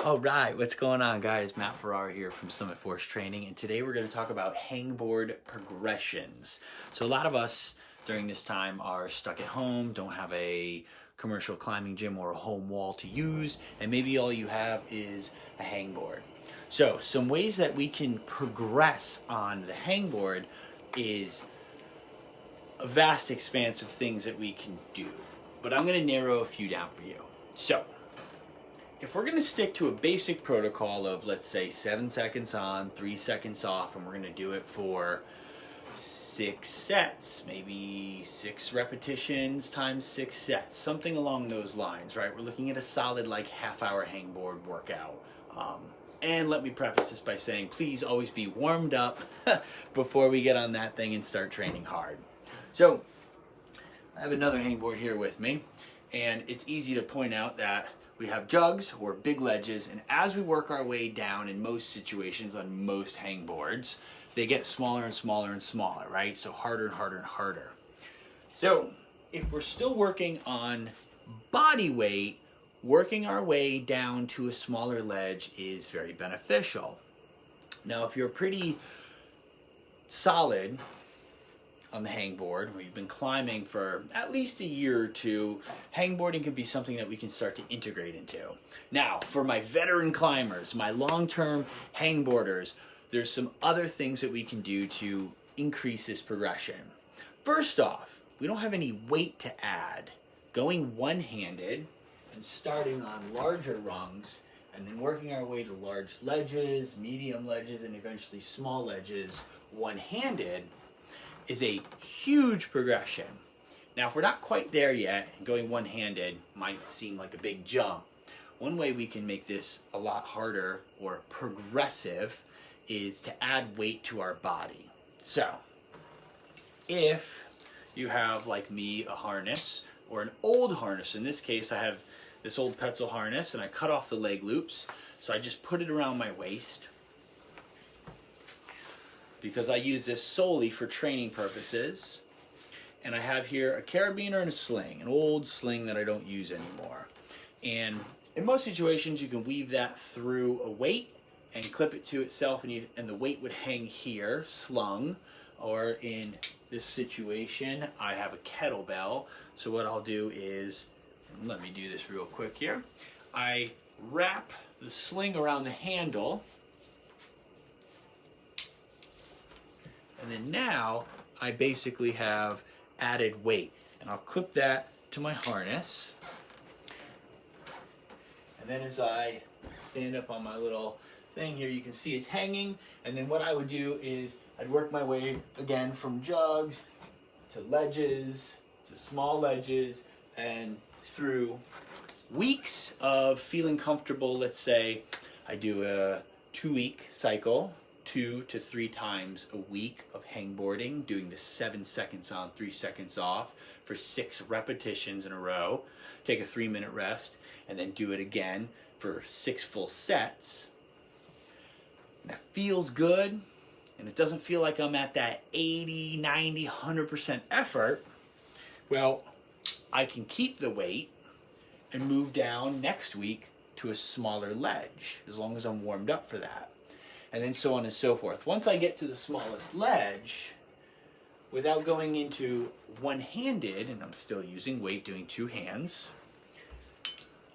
All right, what's going on, guys? Matt Ferrara here from Summit Force Training, and today we're going to talk about hangboard progressions. So a lot of us during this time are stuck at home, don't have a commercial climbing gym or a home wall to use, and maybe all you have is a hangboard. So some ways that we can progress on the hangboard is a vast expanse of things that we can do, but I'm going to narrow a few down for you. So if we're going to stick to a basic protocol of, let's say, 7 seconds on, 3 seconds off, and we're going to do it for 6 sets, maybe 6 repetitions times 6 sets, something along those lines, right? We're looking at a solid like half-hour hangboard workout. And let me preface this by saying, please always be warmed up before we get on that thing and start training hard. So I have another hangboard here with me, and it's easy to point out that we have jugs or big ledges, and as we work our way down in most situations on most hangboards, they get smaller and smaller and smaller, right? So harder and harder and harder. So if we're still working on body weight, working our way down to a smaller ledge is very beneficial. Now, if you're pretty solid on the hangboard, or you've been climbing for at least a year or two, hangboarding can be something that we can start to integrate into. Now, for my veteran climbers, my long-term hangboarders, there's some other things that we can do to increase this progression. First off, we don't have any weight to add. Going one-handed and starting on larger rungs, and then working our way to large ledges, medium ledges, and eventually small ledges one-handed is a huge progression. Now, if we're not quite there yet, going one-handed might seem like a big jump. One way we can make this a lot harder or progressive is to add weight to our body. So, if you have, like me, a harness, or an old harness, in this case I have this old Petzl harness, and I cut off the leg loops, so I just put it around my waist, because I use this solely for training purposes. And I have here a carabiner and a sling, an old sling that I don't use anymore. And in most situations, you can weave that through a weight and clip it to itself, and the weight would hang here, slung. Or in this situation, I have a kettlebell. So what I'll do is, let me do this real quick here. I wrap the sling around the handle, and then now I basically have added weight, and I'll clip that to my harness. And then as I stand up on my little thing here, you can see it's hanging. And then what I would do is I'd work my way again from jugs to ledges to small ledges, and through weeks of feeling comfortable. Let's say I do a 2-week cycle, 2 to 3 times a week of hangboarding, doing the 7 seconds on, 3 seconds off for 6 repetitions in a row. Take a 3-minute rest, and then do it again for 6 full sets. And that feels good, and it doesn't feel like I'm at that 80, 90, 100% effort. Well, I can keep the weight and move down next week to a smaller ledge, as long as I'm warmed up for that. And then so on and so forth. Once I get to the smallest ledge, without going into one-handed, and I'm still using weight, doing 2 hands,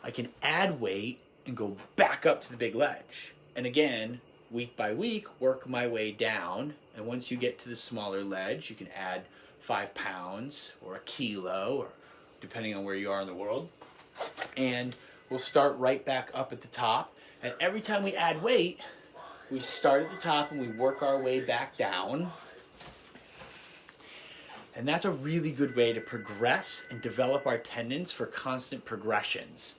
I can add weight and go back up to the big ledge. And again, week by week, work my way down. And once you get to the smaller ledge, you can add 5 pounds or a kilo, or depending on where you are in the world. And we'll start right back up at the top. And every time we add weight, we start at the top and we work our way back down. And that's a really good way to progress and develop our tendons for constant progressions.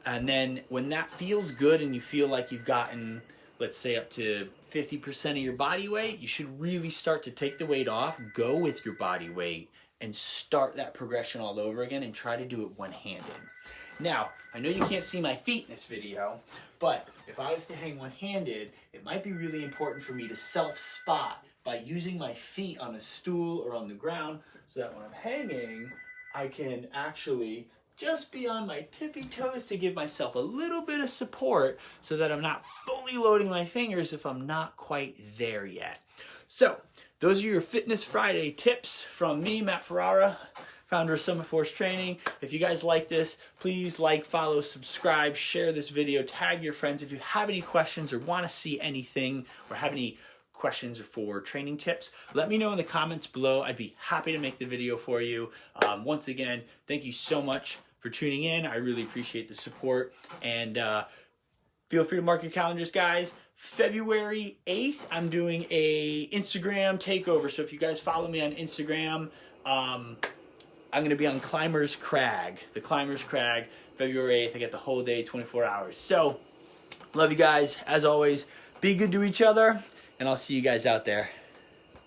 And then when that feels good and you feel like you've gotten, let's say, up to 50% of your body weight, you should really start to take the weight off, go with your body weight, and start that progression all over again and try to do it one-handed. Now, I know you can't see my feet in this video, but if I was to hang one-handed, it might be really important for me to self-spot by using my feet on a stool or on the ground, so that when I'm hanging, I can actually just be on my tippy toes to give myself a little bit of support so that I'm not fully loading my fingers if I'm not quite there yet. So those are your Fitness Friday tips from me, Matt Ferrara, founder of Summit Force Training. If you guys like this, please like, follow, subscribe, share this video, tag your friends. If you have any questions or want to see anything or have any questions for training tips, let me know in the comments below. I'd be happy to make the video for you. Once again, thank you so much for tuning in. I really appreciate the support, and feel free to mark your calendars, guys. February 8th, I'm doing a Instagram takeover. So if you guys follow me on Instagram, I'm going to be on Climbers Crag, the Climbers Crag, February 8th. I get the whole day, 24 hours. So love you guys. As always, be good to each other, and I'll see you guys out there.